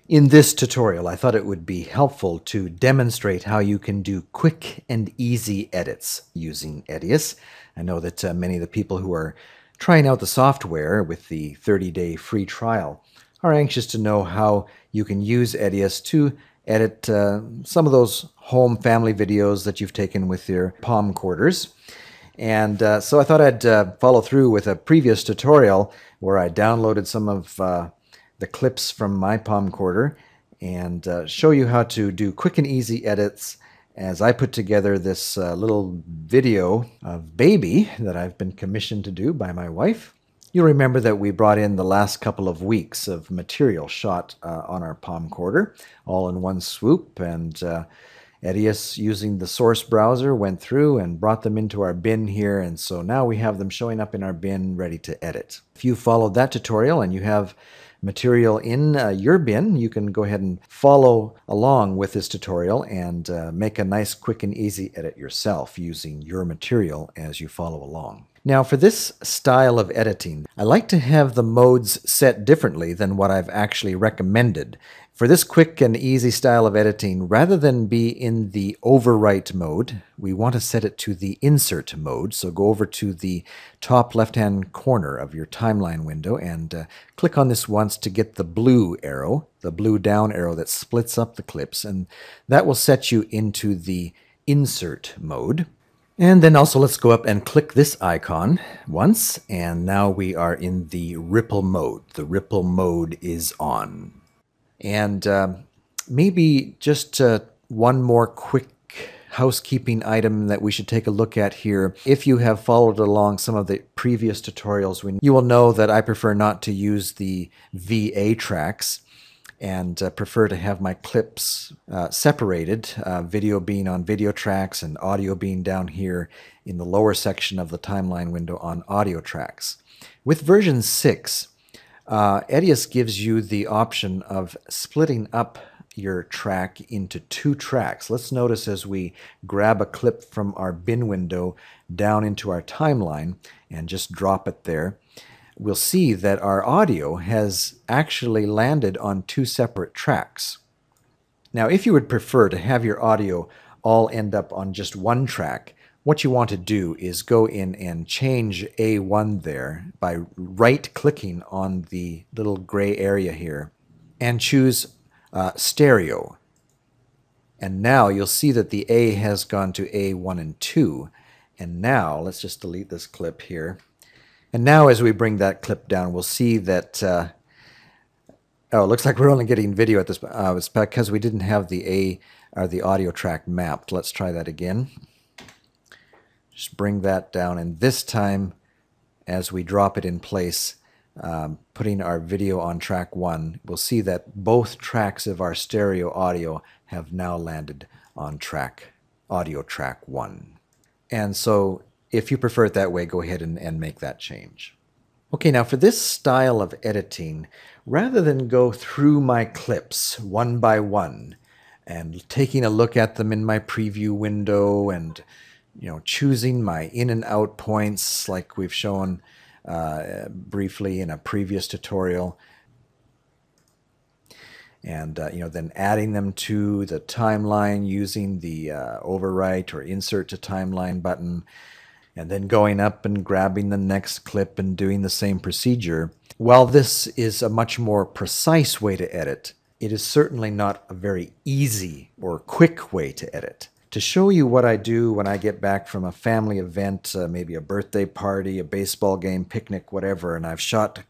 In this tutorial, I thought it would be helpful to demonstrate how you can do quick and easy edits using Edius. I know that many of the people who are trying out the software with the 30-day free trial are anxious to know how you can use Edius to edit some of those home family videos that you've taken with your palm quarters. And so I thought I'd follow through with a previous tutorial where I downloaded some of the clips from my palm quarter and show you how to do quick and easy edits as I put together this little video of baby that I've been commissioned to do by my wife. You'll remember that we brought in the last couple of weeks of material shot on our palm quarter, all in one swoop, and Edius, using the source browser, went through and brought them into our bin here, and so now we have them showing up in our bin ready to edit. If you followed that tutorial and you have material in your bin, you can go ahead and follow along with this tutorial and make a nice quick and easy edit yourself using your material as you follow along. Now for this style of editing, I like to have the modes set differently than what I've actually recommended. For this quick and easy style of editing, rather than be in the Overwrite mode, we want to set it to the Insert mode. So go over to the top left-hand corner of your timeline window and click on this once to get the blue arrow, the blue down arrow that splits up the clips, and that will set you into the Insert mode. And then also let's go up and click this icon once, and now we are in the Ripple mode. The Ripple mode is on. And maybe just one more quick housekeeping item that we should take a look at here. If you have followed along some of the previous tutorials, you will know that I prefer not to use the VA tracks and prefer to have my clips separated, video being on video tracks and audio being down here in the lower section of the timeline window on audio tracks. With version 6, Edius gives you the option of splitting up your track into 2 tracks. Let's notice as we grab a clip from our bin window down into our timeline and just drop it there, we'll see that our audio has actually landed on 2 separate tracks. Now, if you would prefer to have your audio all end up on just one track, what you want to do is go in and change A1 there by right-clicking on the little gray area here and choose stereo. And now you'll see that the A has gone to A1 and 2. And now, let's just delete this clip here. And now as we bring that clip down, we'll see that, oh, it looks like we're only getting video at this point. It's because we didn't have the A or the audio track mapped. Let's try that again. Just bring that down, and this time, as we drop it in place, putting our video on track 1, we'll see that both tracks of our stereo audio have now landed on audio track 1. And so, if you prefer it that way, go ahead and make that change. Okay, now for this style of editing, rather than go through my clips one by one and taking a look at them in my preview window and choosing my in and out points like we've shown briefly in a previous tutorial, and then adding them to the timeline using the overwrite or insert to timeline button, and then going up and grabbing the next clip and doing the same procedure. While this is a much more precise way to edit, it is certainly not a very easy or quick way to edit. To show you what I do when I get back from a family event, maybe a birthday party, a baseball game, picnic, whatever, and I've shot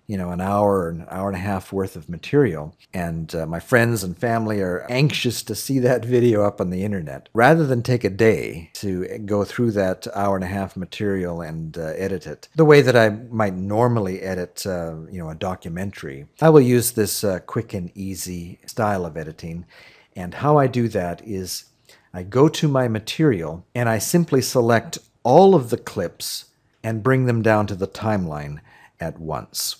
an hour or an hour and a half worth of material, and my friends and family are anxious to see that video up on the internet. Rather than take a day to go through that hour and a half material and edit it the way that I might normally edit a documentary, I will use this quick and easy style of editing. And how I do that is I go to my material and I simply select all of the clips and bring them down to the timeline at once.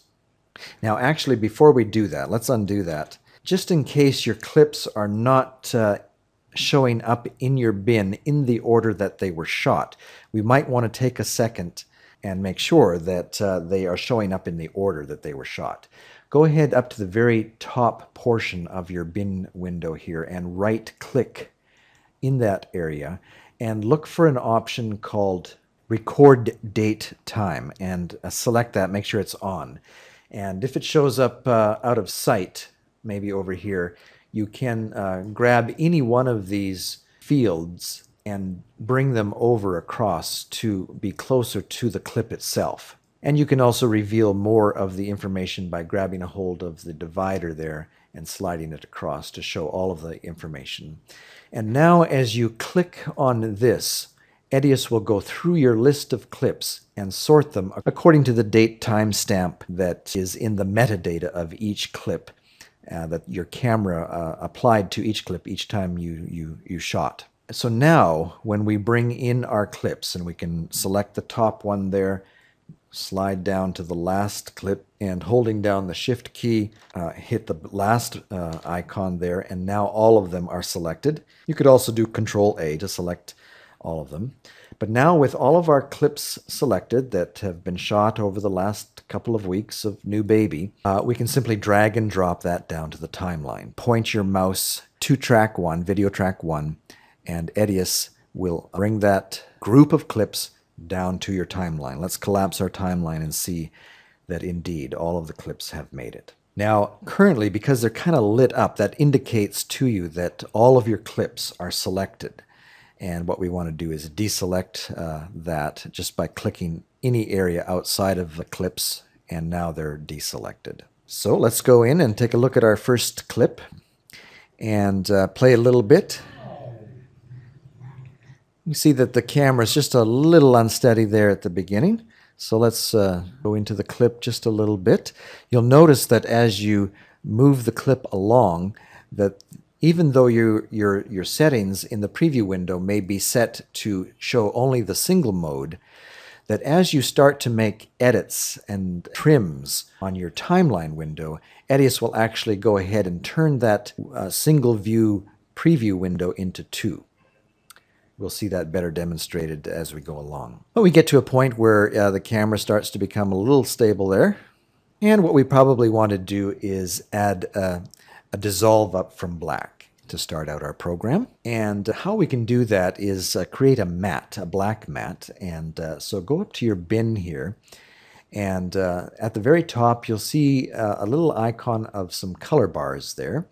Now, actually, before we do that, let's undo that. Just in case your clips are not showing up in your bin in the order that they were shot, we might want to take a second and make sure that they are showing up in the order that they were shot. go ahead up to the very top portion of your bin window here and right-click in that area and look for an option called Record Date Time, and select that, make sure it's on. And if it shows up out of sight, maybe over here, you can grab any one of these fields and bring them over across to be closer to the clip itself. And you can also reveal more of the information by grabbing a hold of the divider there and sliding it across to show all of the information. And now as you click on this, Edius will go through your list of clips and sort them according to the date timestamp that is in the metadata of each clip that your camera applied to each clip each time you shot. So now when we bring in our clips, and we can select the top one there, slide down to the last clip, and holding down the shift key, hit the last icon there, and now all of them are selected. You could also do Control A to select all of them. But now with all of our clips selected that have been shot over the last couple of weeks of new baby, we can simply drag and drop that down to the timeline. Point your mouse to track 1, video track 1, and Edius will bring that group of clips down to your timeline. Let's collapse our timeline and see that indeed all of the clips have made it. Now, currently, because they're kind of lit up, that indicates to you that all of your clips are selected. And what we want to do is deselect that just by clicking any area outside of the clips, and now they're deselected. So let's go in and take a look at our first clip and play a little bit. You see that the camera is just a little unsteady there at the beginning. So let's go into the clip just a little bit. You'll notice that as you move the clip along, that even though your settings in the preview window may be set to show only the single mode, that as you start to make edits and trims on your timeline window, Edius will actually go ahead and turn that single view preview window into 2. We'll see that better demonstrated as we go along. But we get to a point where the camera starts to become a little stable there. And what we probably want to do is add a dissolve up from black to start out our program. And how we can do that is create a matte, a black matte. And so go up to your bin here. And at the very top, you'll see a little icon of some color bars there.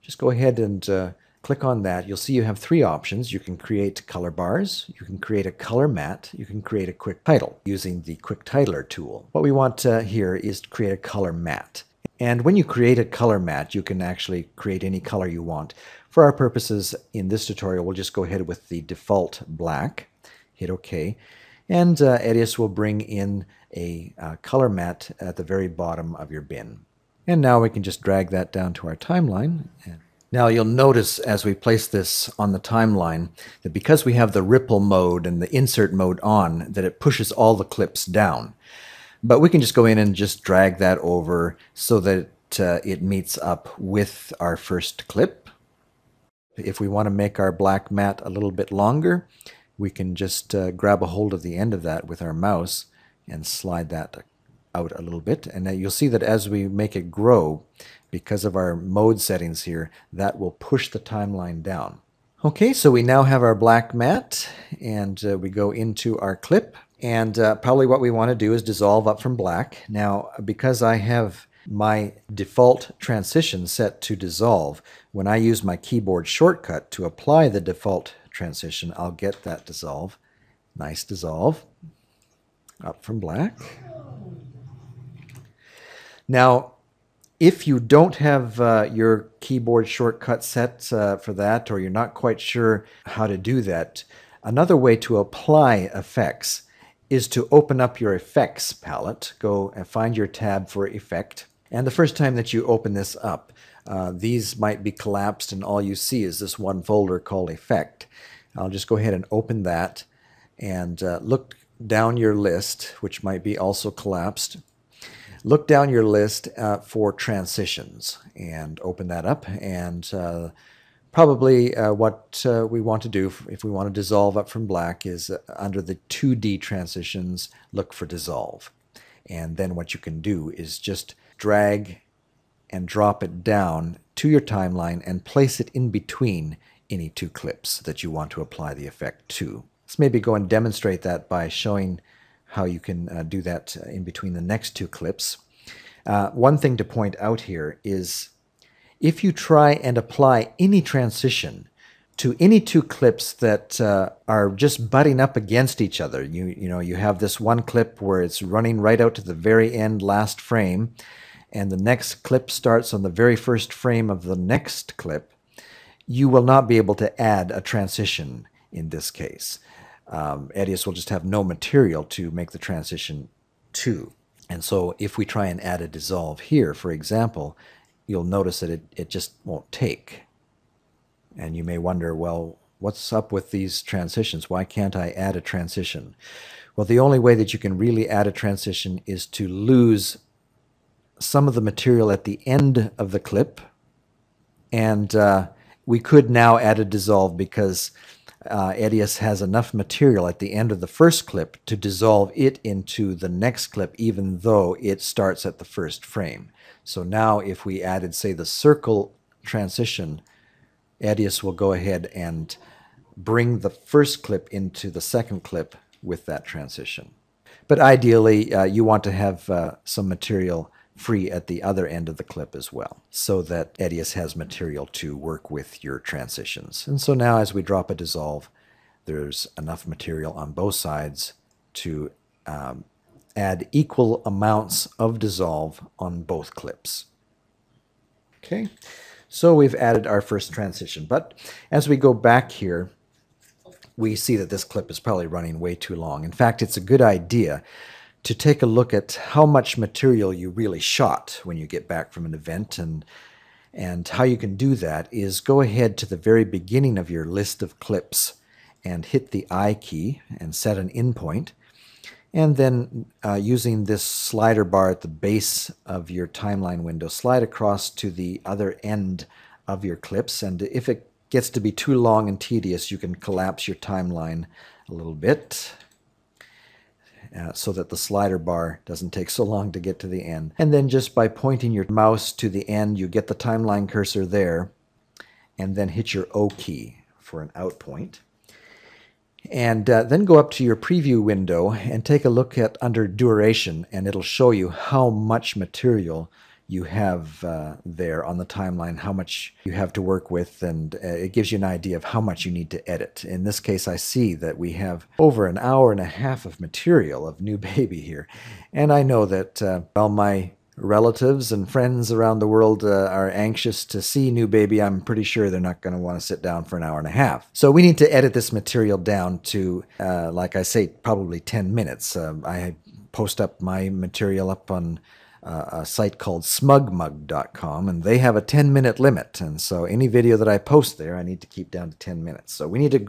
Just go ahead and click on that. You'll see you have 3 options. You can create color bars, you can create a color matte, you can create a quick title using the quick titler tool. What we want here is to create a color matte. And when you create a color matte, you can actually create any color you want. For our purposes in this tutorial, we'll just go ahead with the default black, hit OK, and Edius will bring in a color matte at the very bottom of your bin. And now we can just drag that down to our timeline. Now you'll notice as we place this on the timeline that because we have the ripple mode and the insert mode on, that it pushes all the clips down. But we can just go in and just drag that over so that it meets up with our first clip. If we want to make our black matte a little bit longer, we can just grab a hold of the end of that with our mouse and slide that out a little bit. And you'll see that as we make it grow, because of our mode settings here, that will push the timeline down. Okay, so we now have our black matte, and we go into our clip, and probably what we want to do is dissolve up from black. Now, because I have my default transition set to dissolve, when I use my keyboard shortcut to apply the default transition, I'll get that dissolve. Nice dissolve. Up from black. Now, if you don't have your keyboard shortcut set for that, or you're not quite sure how to do that, another way to apply effects is to open up your effects palette. Go and find your tab for effect. And the first time that you open this up, these might be collapsed and all you see is this one folder called effect. I'll just go ahead and open that and look down your list, which might be also collapsed. Look down your list for transitions and open that up, and probably what we want to do if we want to dissolve up from black is under the 2D transitions, look for dissolve. And then what you can do is just drag and drop it down to your timeline and place it in between any two clips that you want to apply the effect to. Let's maybe go and demonstrate that by showing how you can do that in between the next two clips. One thing to point out here is if you try and apply any transition to any two clips that are just butting up against each other, you have this one clip where it's running right out to the very end, last frame, and the next clip starts on the very first frame of the next clip, you will not be able to add a transition in this case. Edius will just have no material to make the transition to. And so if we try and add a dissolve here, for example, you'll notice that it just won't take. And you may wonder, well, what's up with these transitions? Why can't I add a transition? Well, the only way that you can really add a transition is to lose some of the material at the end of the clip. And we could now add a dissolve because Edius has enough material at the end of the first clip to dissolve it into the next clip, even though it starts at the first frame. So now if we added, say, the circle transition, Edius will go ahead and bring the first clip into the second clip with that transition. But ideally, you want to have some material free at the other end of the clip as well, so that Edius has material to work with your transitions. And so now as we drop a dissolve, there's enough material on both sides to add equal amounts of dissolve on both clips. Okay, so we've added our first transition, but as we go back here, we see that this clip is probably running way too long. In fact, it's a good idea to take a look at how much material you really shot when you get back from an event. And how you can do that is go ahead to the very beginning of your list of clips and hit the I key and set an in point. And then using this slider bar at the base of your timeline window, slide across to the other end of your clips. And if it gets to be too long and tedious, you can collapse your timeline a little bit, so that the slider bar doesn't take so long to get to the end. And then just by pointing your mouse to the end, you get the timeline cursor there, and then hit your O key for an out point. And then go up to your preview window and take a look at under duration, and it'll show you how much material you have there on the timeline, how much you have to work with, and it gives you an idea of how much you need to edit. In this case, I see that we have over an hour and a half of material of New Baby here. And I know that while my relatives and friends around the world are anxious to see New Baby, I'm pretty sure they're not going to want to sit down for an hour and a half. So we need to edit this material down to, like I say, probably 10 minutes. I post up my material up on a site called smugmug.com, and they have a 10-minute limit. And so any video that I post there, I need to keep down to 10 minutes. So we need to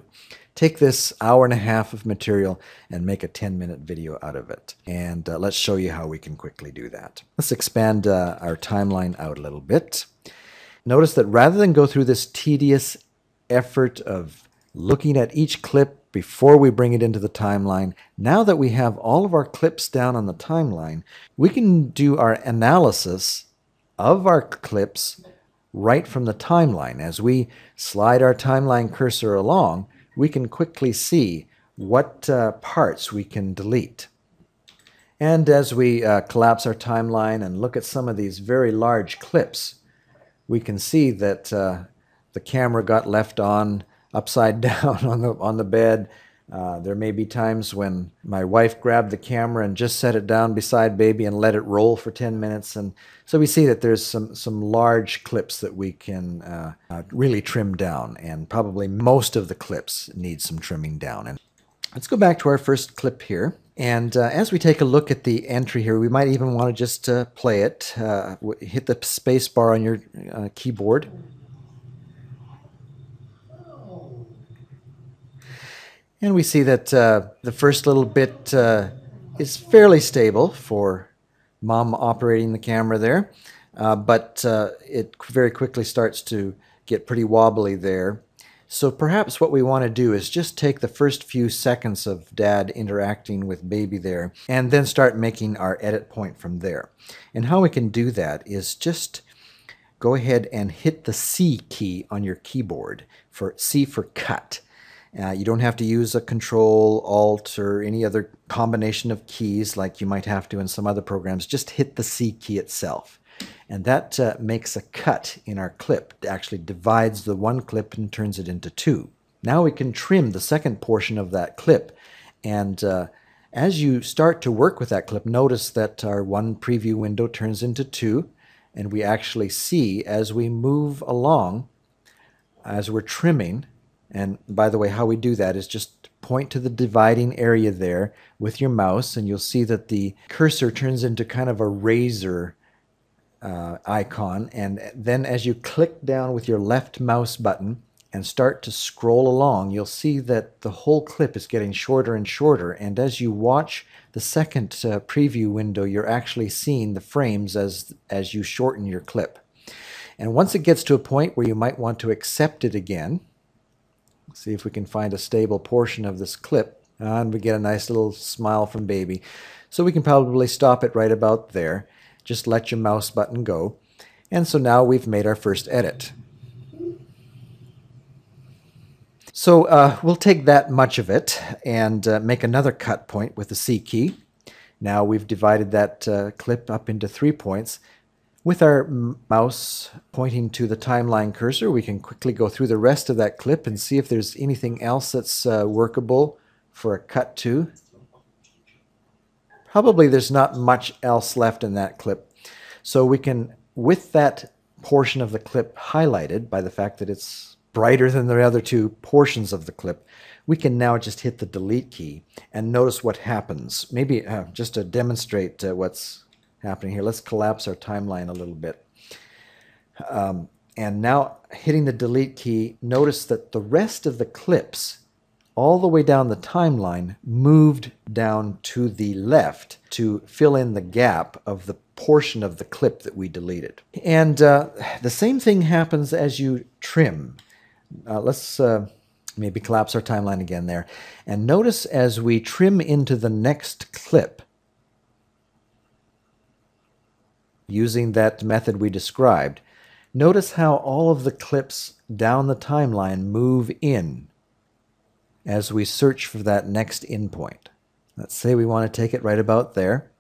take this hour and a half of material and make a 10-minute video out of it. And let's show you how we can quickly do that. Let's expand our timeline out a little bit. Notice that rather than go through this tedious effort of looking at each clip before we bring it into the timeline, now that we have all of our clips down on the timeline, we can do our analysis of our clips right from the timeline. As we slide our timeline cursor along, we can quickly see what parts we can delete. And as we collapse our timeline and look at some of these very large clips, we can see that the camera got left on upside down on the bed. There may be times when my wife grabbed the camera and just set it down beside baby and let it roll for 10 minutes. And so we see that there's some large clips that we can really trim down, and probably most of the clips need some trimming down. And let's go back to our first clip here. And as we take a look at the entry here, we might even want to just play it. Hit the space bar on your keyboard. And we see that the first little bit is fairly stable for mom operating the camera there, but it very quickly starts to get pretty wobbly there. So perhaps what we want to do is just take the first few seconds of dad interacting with baby there and then start making our edit point from there. And how we can do that is just go ahead and hit the C key on your keyboard, for C for cut. You don't have to use a Control, Alt, or any other combination of keys like you might have to in some other programs. Just hit the C key itself. And that makes a cut in our clip. It actually divides the one clip and turns it into two. Now we can trim the second portion of that clip. And as you start to work with that clip, notice that our one preview window turns into two. And we actually see as we move along, as we're trimming, and by the way, how we do that is just point to the dividing area there with your mouse, and you'll see that the cursor turns into kind of a razor icon. And then as you click down with your left mouse button and start to scroll along, you'll see that the whole clip is getting shorter and shorter. And as you watch the second preview window, you're actually seeing the frames as you shorten your clip. And once it gets to a point where you might want to accept it again, see if we can find a stable portion of this clip, and we get a nice little smile from baby. So we can probably stop it right about there. Just let your mouse button go. And so now we've made our first edit. So we'll take that much of it and make another cut point with the C key. Now we've divided that clip up into 3 points. With our mouse pointing to the timeline cursor, we can quickly go through the rest of that clip and see if there's anything else that's workable for a cut to. Probably there's not much else left in that clip. So we can, with that portion of the clip highlighted by the fact that it's brighter than the other two portions of the clip, we can now just hit the delete key and notice what happens. Maybe just to demonstrate what's happening here, let's collapse our timeline a little bit. And now hitting the delete key, notice that the rest of the clips all the way down the timeline moved down to the left to fill in the gap of the portion of the clip that we deleted. And the same thing happens as you trim. Let's maybe collapse our timeline again there. And notice as we trim into the next clip, using that method we described, notice how all of the clips down the timeline move in as we search for that next in point. Let's say we want to take it right about there.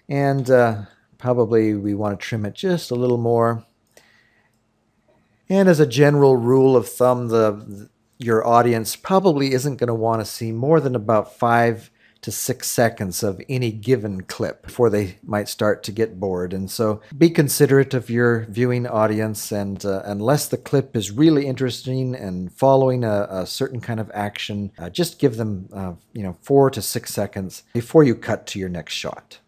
And probably we want to trim it just a little more. And as a general rule of thumb, your audience probably isn't going to want to see more than about 5 to 6 seconds of any given clip before they might start to get bored. And so be considerate of your viewing audience, and unless the clip is really interesting and following a certain kind of action, just give them 4 to 6 seconds before you cut to your next shot.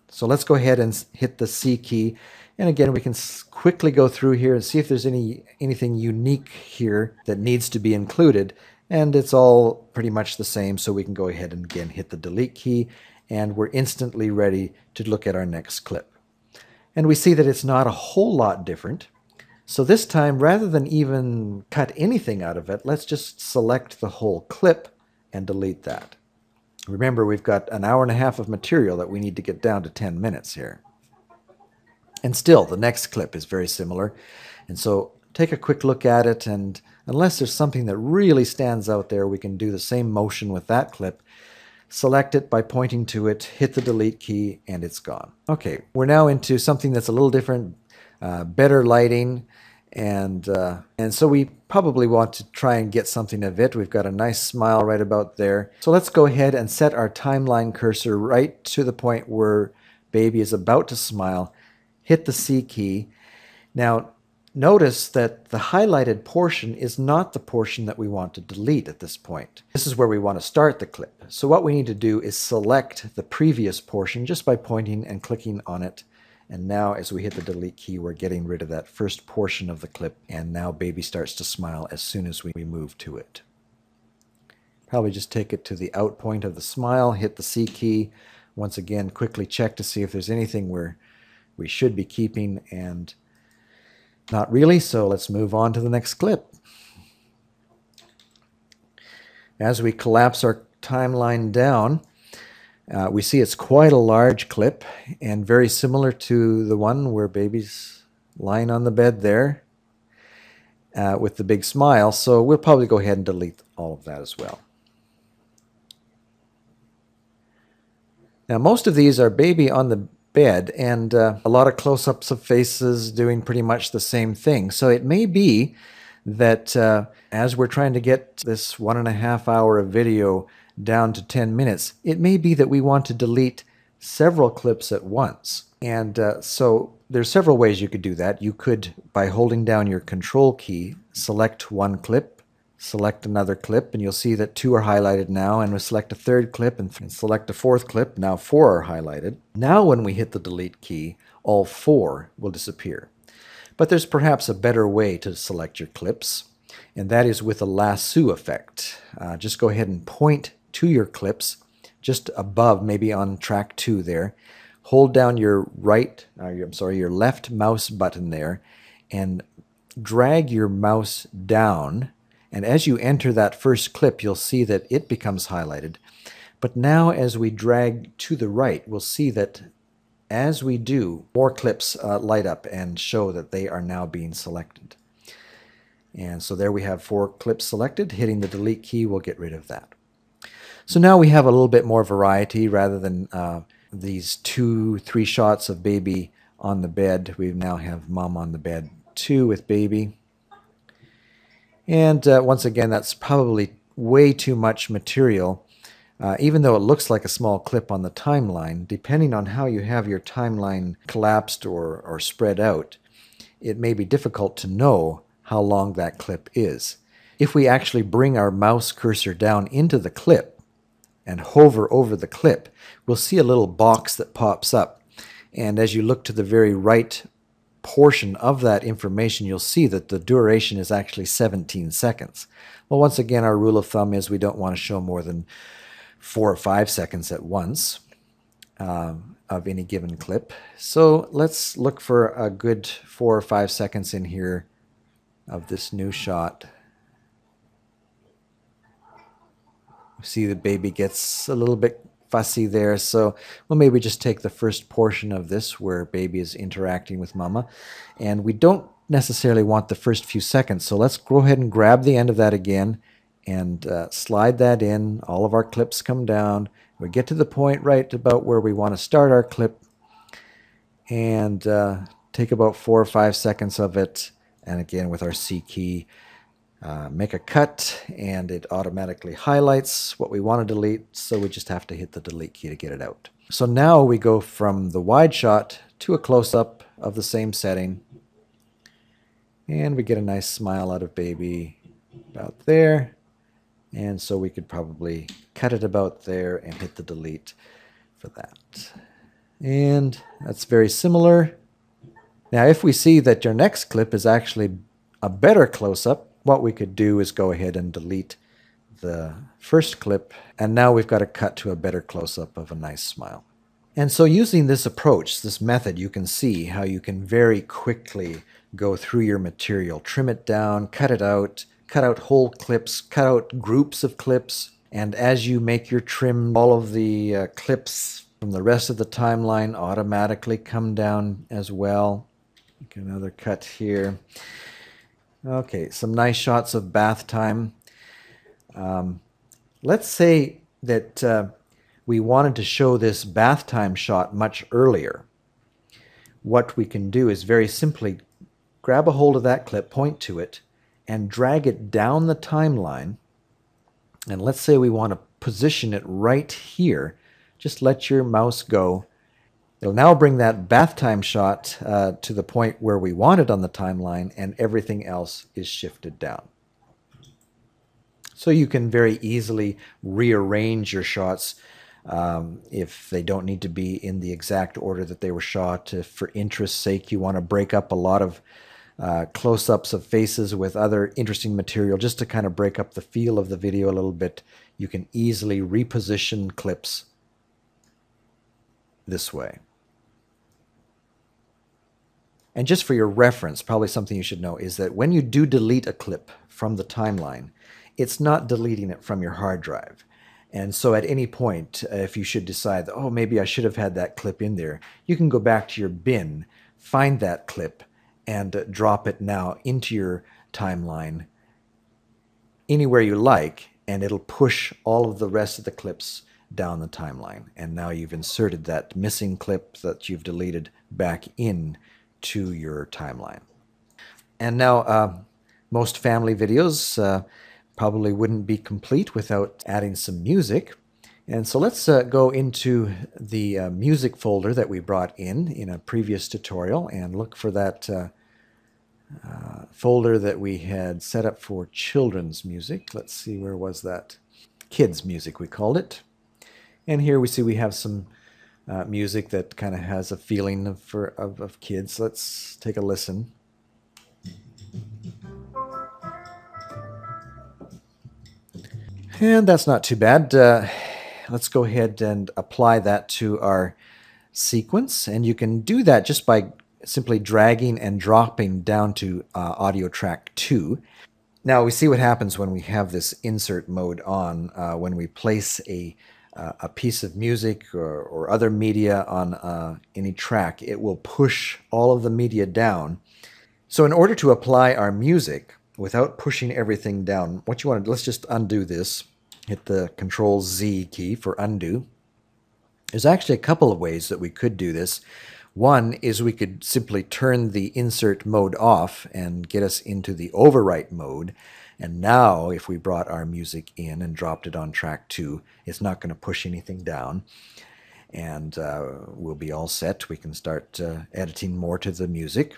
So let's go ahead and hit the C key. And again, we can quickly go through here and see if there's anything unique here that needs to be included. And it's all pretty much the same, so we can go ahead and again hit the delete key, and we're instantly ready to look at our next clip. And we see that it's not a whole lot different. So this time, rather than even cut anything out of it, let's just select the whole clip and delete that. Remember, we've got an hour and a half of material that we need to get down to 10 minutes here. And still, the next clip is very similar. And so take a quick look at it, and unless there's something that really stands out there, we can do the same motion with that clip. Select it by pointing to it, hit the delete key, and it's gone. Okay, we're now into something that's a little different, better lighting, and so we probably want to try and get something of it. We've got a nice smile right about there. So let's go ahead and set our timeline cursor right to the point where baby is about to smile. Hit the C key. Now, notice that the highlighted portion is not the portion that we want to delete at this point. This is where we want to start the clip. So what we need to do is select the previous portion just by pointing and clicking on it. And now as we hit the delete key, we're getting rid of that first portion of the clip. And now baby starts to smile as soon as we move to it. Probably just take it to the out point of the smile, hit the C key. Once again, quickly check to see if there's anything we should be keeping, and not really, so let's move on to the next clip. As we collapse our timeline down, We see it's quite a large clip and very similar to the one where baby's lying on the bed there with the big smile. So we'll probably go ahead and delete all of that as well. Now, most of these are baby on the bed and a lot of close-ups of faces doing pretty much the same thing. So it may be that as we're trying to get this 1.5 hour of video down to 10 minutes, it may be that we want to delete several clips at once. And so there's several ways you could do that. You could, by holding down your control key, select one clip, select another clip, and you'll see that 2 are highlighted now, and we'll select a third clip and select a fourth clip. Now 4 are highlighted. Now when we hit the delete key, all 4 will disappear. But there's perhaps a better way to select your clips, and that is with a lasso effect. Just go ahead and point to your clips just above, maybe on track 2 there. Hold down your your left mouse button there and drag your mouse down. And as you enter that first clip, you'll see that it becomes highlighted. But now as we drag to the right, we'll see that as we do, more clips light up and show that they are now being selected. And so there we have 4 clips selected. Hitting the delete key will get rid of that. So now we have a little bit more variety rather than these 2-3 shots of baby on the bed. We now have mom on the bed too with baby. And once again, that's probably way too much material. Even though it looks like a small clip on the timeline, depending on how you have your timeline collapsed or spread out, it may be difficult to know how long that clip is. If we actually bring our mouse cursor down into the clip and hover over the clip, we'll see a little box that pops up. And as you look to the very right portion of that information, you'll see that the duration is actually 17 seconds. Well, once again, our rule of thumb is we don't want to show more than 4 or 5 seconds at once of any given clip. So let's look for a good 4 or 5 seconds in here of this new shot. See the baby gets a little bit fussy there, so we'll maybe just take the first portion of this where baby is interacting with mama, and we don't necessarily want the first few seconds, so let's go ahead and grab the end of that again and slide that in. All of our clips come down. We get to the point right about where we want to start our clip and take about 4 or 5 seconds of it, and again with our C key, make a cut, and it automatically highlights what we want to delete, so we just have to hit the delete key to get it out. So now we go from the wide shot to a close-up of the same setting, and we get a nice smile out of baby about there, and so we could probably cut it about there and hit the delete for that. And that's very similar. Now if we see that your next clip is actually a better close-up, what we could do is go ahead and delete the first clip, and now we've got a cut to a better close-up of a nice smile. And so using this approach, this method, you can see how you can very quickly go through your material, trim it down, cut out whole clips, cut out groups of clips, and as you make your trim, all of the clips from the rest of the timeline automatically come down as well. Make another cut here. Okay, some nice shots of bath time. Let's say that we wanted to show this bath time shot much earlier. What we can do is very simply grab a hold of that clip, point to it, and drag it down the timeline. And let's say we want to position it right here. Just let your mouse go. It'll now bring that bath time shot to the point where we want it on the timeline, and everything else is shifted down. So you can very easily rearrange your shots if they don't need to be in the exact order that they were shot. If for interest's sake you want to break up a lot of close-ups of faces with other interesting material just to kind of break up the feel of the video a little bit, you can easily reposition clips this way. And just for your reference, probably something you should know is that when you do delete a clip from the timeline, it's not deleting it from your hard drive. And so at any point, if you should decide, oh, maybe I should have had that clip in there, you can go back to your bin, find that clip, and drop it now into your timeline anywhere you like, and it'll push all of the rest of the clips down the timeline. And now you've inserted that missing clip that you've deleted back in to your timeline. And now, most family videos probably wouldn't be complete without adding some music. And so let's go into the music folder that we brought in a previous tutorial and look for that folder that we had set up for children's music. Let's see, where was that? Kids music, we called it. And here we see we have some music that kind of has a feeling of kids. Let's take a listen. And that's not too bad. Let's go ahead and apply that to our sequence. And you can do that just by simply dragging and dropping down to audio track 2. Now we see what happens when we have this insert mode on. When we place a piece of music or other media on any track, it will push all of the media down. So in order to apply our music without pushing everything down, what you want to, let's just undo this. Hit the Control Z key for undo. There's actually a couple of ways that we could do this. One is we could simply turn the insert mode off and get us into the overwrite mode. And now if we brought our music in and dropped it on track 2, it's not going to push anything down. And we'll be all set. We can start editing more to the music.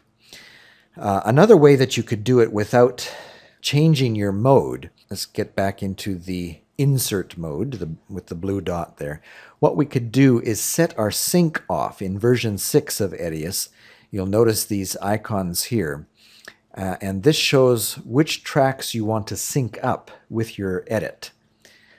Another way that you could do it without changing your mode, let's get back into the insert mode with the blue dot there. What we could do is set our sync off. In version 6 of Edius, you'll notice these icons here. And this shows which tracks you want to sync up with your edit.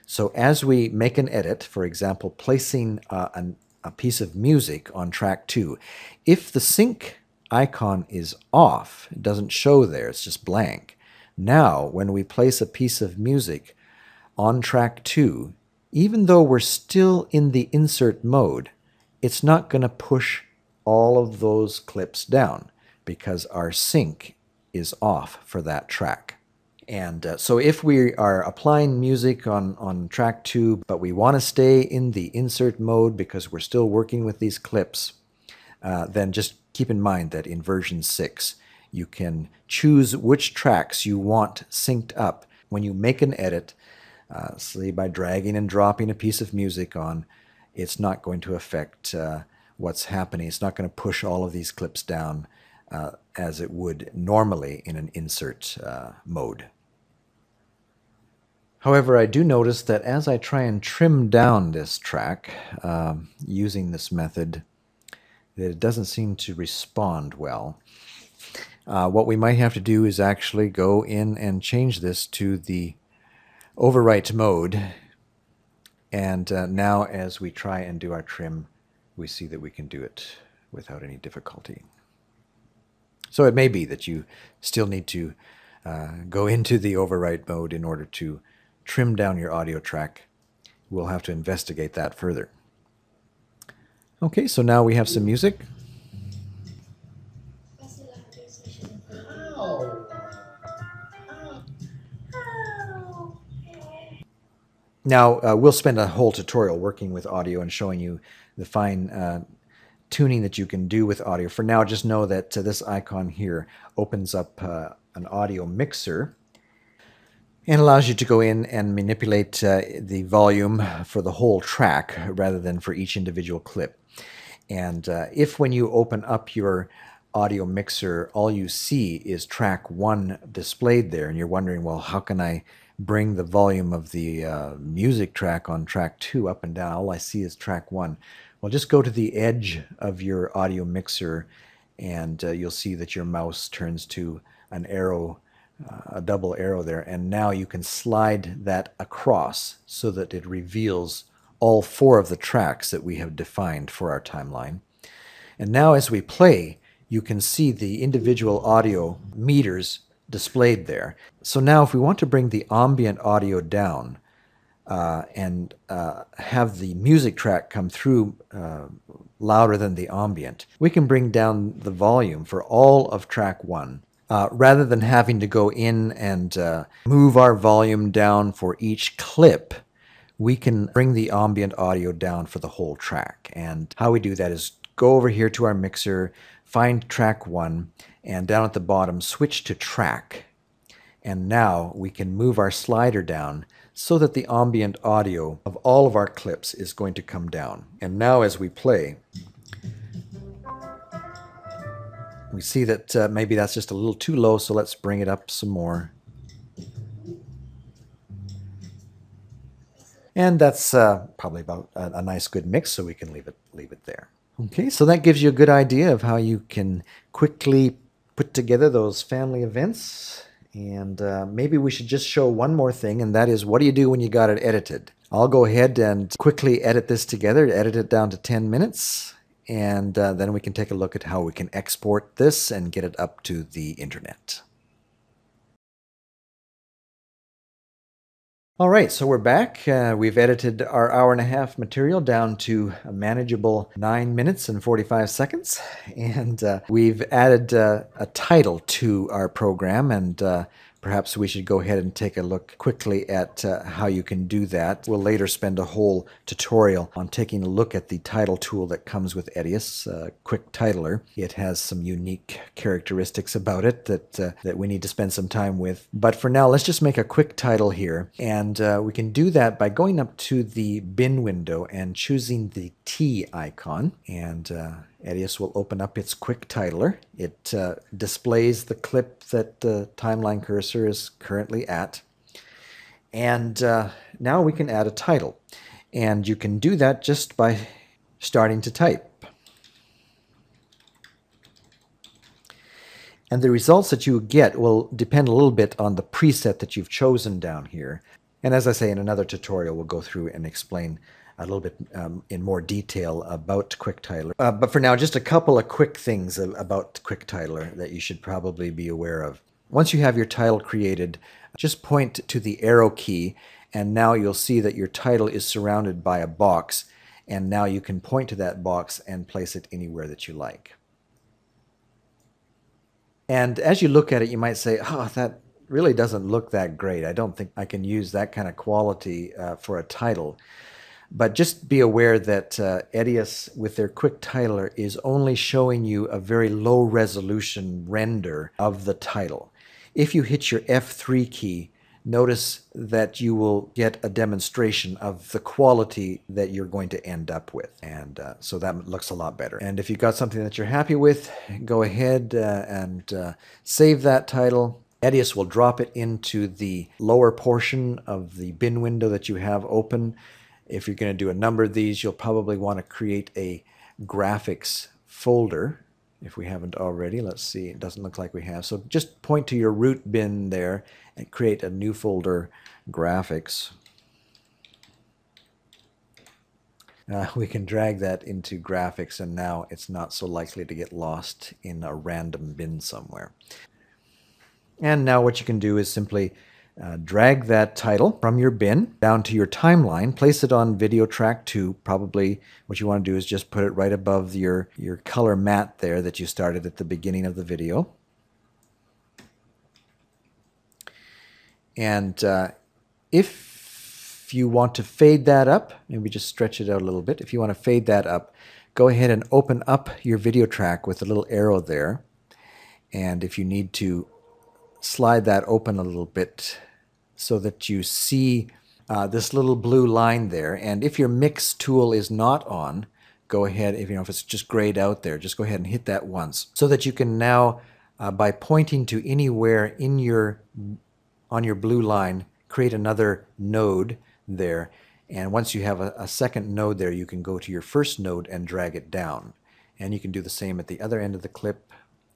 So as we make an edit, for example, placing a piece of music on track 2, if the sync icon is off, it doesn't show there, it's just blank. Now, when we place a piece of music on track 2, even though we're still in the insert mode, it's not going to push all of those clips down because our sync is off for that track. And so if we are applying music on track 2, but we want to stay in the insert mode because we're still working with these clips, then just keep in mind that in version 6, you can choose which tracks you want synced up. When you make an edit, say by dragging and dropping a piece of music on, it's not going to affect what's happening. It's not going to push all of these clips down as it would normally in an insert mode. However, I do notice that as I try and trim down this track using this method, that it doesn't seem to respond well. What we might have to do is actually go in and change this to the Overwrite mode. And now as we try and do our trim, we see that we can do it without any difficulty. So it may be that you still need to go into the Overwrite mode in order to trim down your audio track. We'll have to investigate that further. Okay, so now we have some music. Now, we'll spend a whole tutorial working with audio and showing you the fine tuning that you can do with audio. For now, just know that this icon here opens up an audio mixer and allows you to go in and manipulate the volume for the whole track rather than for each individual clip. And if when you open up your audio mixer, all you see is track 1 displayed there, and you're wondering, well, how can I bring the volume of the music track on track 2 up and down? All I see is track 1. Well, just go to the edge of your audio mixer, and you'll see that your mouse turns to an arrow, a double arrow there, and now you can slide that across so that it reveals all 4 of the tracks that we have defined for our timeline. And now as we play, you can see the individual audio meters displayed there. So now if we want to bring the ambient audio down, and have the music track come through louder than the ambient, we can bring down the volume for all of track 1. Rather than having to go in and move our volume down for each clip, we can bring the ambient audio down for the whole track. And how we do that is go over here to our mixer, find track 1, and down at the bottom, switch to track. And now we can move our slider down so that the ambient audio of all of our clips is going to come down. And now as we play, we see that maybe that's just a little too low, so let's bring it up some more. And that's probably about a nice good mix, so we can leave it there. Okay, so that gives you a good idea of how you can quickly put together those family events. And maybe we should just show one more thing, and that is, what do you do when you got it edited? I'll go ahead and quickly edit this together, edit it down to 10 minutes, and then we can take a look at how we can export this and get it up to the internet. All right, so we're back. We've edited our hour-and-a-half material down to a manageable 9 minutes and 45 seconds. And we've added a title to our program, and perhaps we should go ahead and take a look quickly at how you can do that. We'll later spend a whole tutorial on taking a look at the title tool that comes with Edius, Quick Titler. It has some unique characteristics about it that we need to spend some time with. But for now, let's just make a quick title here. And we can do that by going up to the bin window and choosing the T icon. And Edius will open up its quick titler. It displays the clip that the timeline cursor is currently at. And now we can add a title. And you can do that just by starting to type. And the results that you get will depend a little bit on the preset that you've chosen down here. And as I say, in another tutorial, we'll go through and explain a little bit in more detail about Quick Titler. But for now, just a couple of quick things about Quick Titler that you should probably be aware of. Once you have your title created, just point to the arrow key, and now you'll see that your title is surrounded by a box, and now you can point to that box and place it anywhere that you like. And as you look at it, you might say, oh, that really doesn't look that great. I don't think I can use that kind of quality for a title. But just be aware that Edius, with their quick titler, is only showing you a very low resolution render of the title. If you hit your F3 key, notice that you will get a demonstration of the quality that you're going to end up with. And so that looks a lot better. And if you've got something that you're happy with, go ahead and save that title. Edius will drop it into the lower portion of the bin window that you have open. If you're going to do a number of these, you'll probably want to create a graphics folder. If we haven't already, let's see, it doesn't look like we have. So just point to your root bin there and create a new folder, graphics. We can drag that into graphics, and now it's not so likely to get lost in a random bin somewhere. And now what you can do is simply drag that title from your bin down to your timeline, place it on video track 2. Probably what you want to do is just put it right above your color mat there that you started at the beginning of the video. And if you want to fade that up, maybe just stretch it out a little bit. If you want to fade that up, go ahead and open up your video track with a little arrow there. And if you need to, slide that open a little bit so that you see this little blue line there. And if your mix tool is not on, go ahead, if it's just grayed out there, just go ahead and hit that once, so that you can now, by pointing to anywhere on your blue line, create another node there. And once you have a second node there, you can go to your first node and drag it down. And you can do the same at the other end of the clip,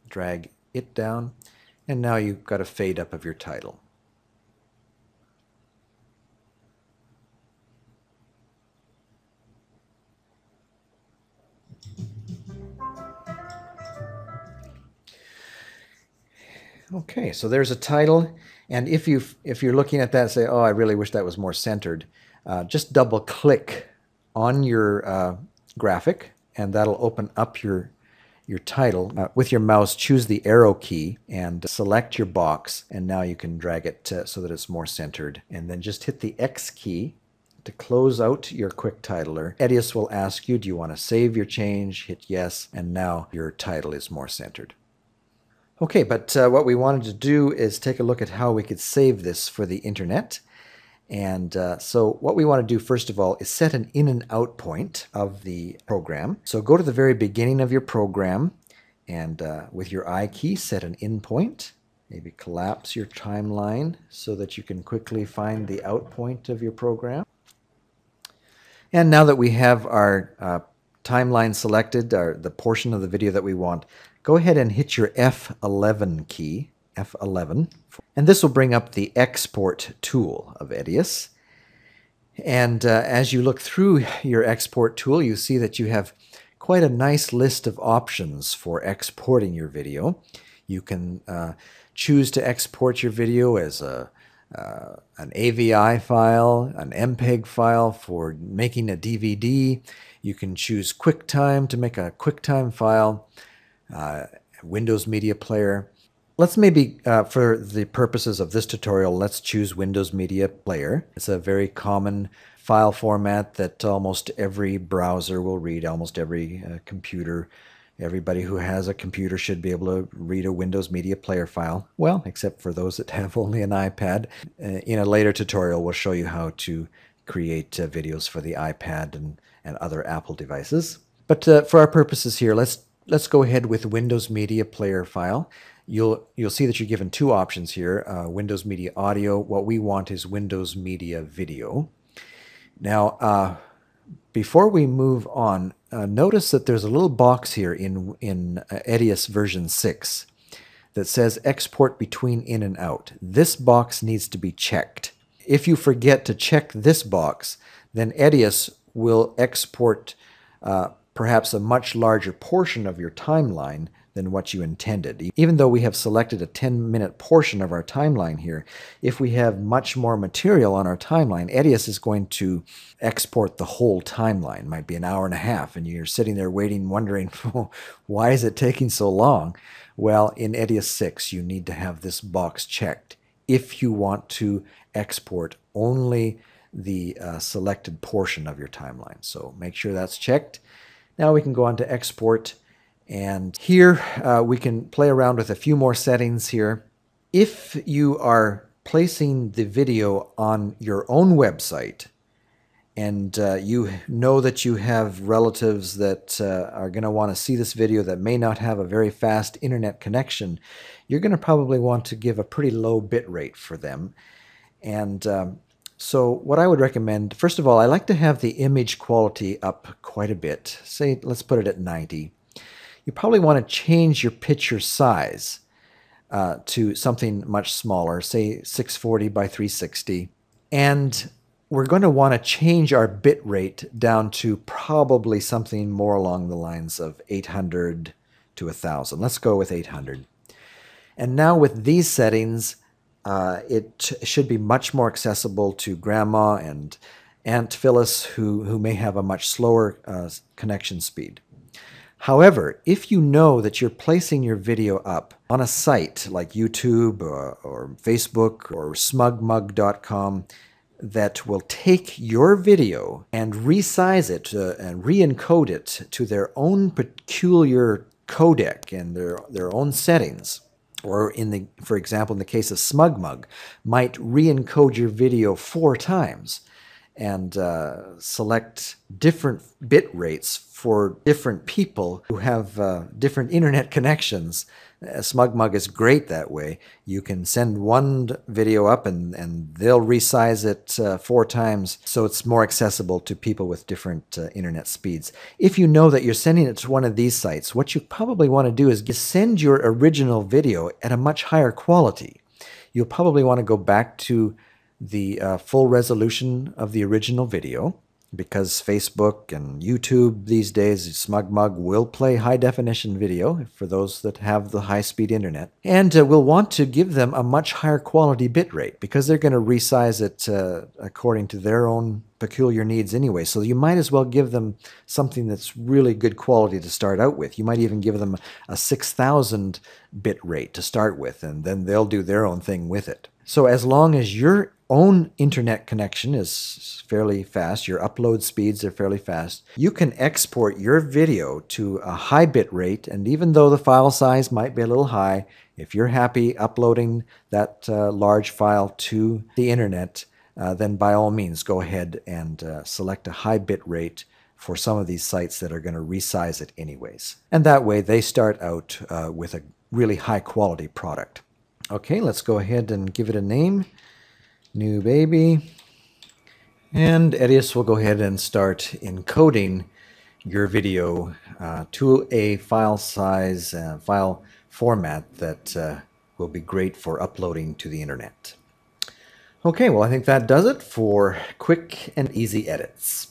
drag it down. And now you've got a fade up of your title. Okay, so there's a title, and if you're looking at that and say, oh, I really wish that was more centered, just double click on your graphic, and that'll open up your title. With your mouse, choose the arrow key and select your box, and now you can drag it so that it's more centered. And then just hit the X key to close out your quick titler. Edius will ask you, do you want to save your change? Hit yes, and now your title is more centered. Okay, but what we wanted to do is take a look at how we could save this for the internet. And so what we want to do first of all is set an in and out point of the program. So go to the very beginning of your program, and with your I key set an in point. Maybe collapse your timeline so that you can quickly find the out point of your program. And now that we have our timeline selected, the portion of the video that we want, go ahead and hit your F11 key, F11. And this will bring up the export tool of Edius. And as you look through your export tool, you see that you have quite a nice list of options for exporting your video. You can choose to export your video as an AVI file, an MPEG file for making a DVD. You can choose QuickTime to make a QuickTime file, Windows Media Player. Let's maybe, for the purposes of this tutorial, let's choose Windows Media Player. It's a very common file format that almost every browser will read, almost every computer. Everybody who has a computer should be able to read a Windows Media Player file. Well, except for those that have only an iPad. In a later tutorial, we'll show you how to create videos for the iPad and other Apple devices. But for our purposes here, let's go ahead with Windows Media Player file. You'll see that you're given two options here, Windows Media Audio. What we want is Windows Media Video. Now, before we move on, notice that there's a little box here in Edius version 6 that says Export Between In and Out. This box needs to be checked. If you forget to check this box, then Edius will export perhaps a much larger portion of your timeline than what you intended. Even though we have selected a 10-minute portion of our timeline here, if we have much more material on our timeline, Edius is going to export the whole timeline. It might be an hour and a half, and you're sitting there waiting, wondering, why is it taking so long? Well, in Edius 6, you need to have this box checked if you want to export only the selected portion of your timeline. So make sure that's checked. Now we can go on to export. And here we can play around with a few more settings here. If you are placing the video on your own website and you know that you have relatives that are going to want to see this video that may not have a very fast internet connection, you're going to probably want to give a pretty low bit rate for them. And so what I would recommend, first of all, I like to have the image quality up quite a bit. Say, let's put it at 90. You probably want to change your picture size to something much smaller, say 640 by 360. And we're going to want to change our bit rate down to probably something more along the lines of 800 to 1000. Let's go with 800. And now with these settings, it should be much more accessible to Grandma and Aunt Phyllis who may have a much slower connection speed. However, if you know that you're placing your video up on a site like YouTube or Facebook or smugmug.com that will take your video and resize it and re-encode it to their own peculiar codec and their own settings, or for example, in the case of SmugMug, might re-encode your video 4 times and select different bit rates for different people who have different internet connections. SmugMug is great that way. You can send one video up and they'll resize it 4 times so it's more accessible to people with different internet speeds. If you know that you're sending it to one of these sites, what you probably want to do is send your original video at a much higher quality. You'll probably want to go back to the full resolution of the original video, because Facebook and YouTube these days, SmugMug will play high definition video for those that have the high speed internet. And we'll want to give them a much higher quality bitrate because they're going to resize it according to their own peculiar needs anyway. So you might as well give them something that's really good quality to start out with. You might even give them a 6,000 bit rate to start with, and then they'll do their own thing with it. So as long as your own internet connection is fairly fast, your upload speeds are fairly fast, you can export your video to a high bit rate, and even though the file size might be a little high, if you're happy uploading that large file to the internet, then by all means go ahead and select a high bit rate for some of these sites that are going to resize it anyways. And that way they start out with a really high quality product. Okay, let's go ahead and give it a name. New baby. And Edius will go ahead and start encoding your video to a file size, file format that will be great for uploading to the internet. Okay, well, I think that does it for quick and easy edits.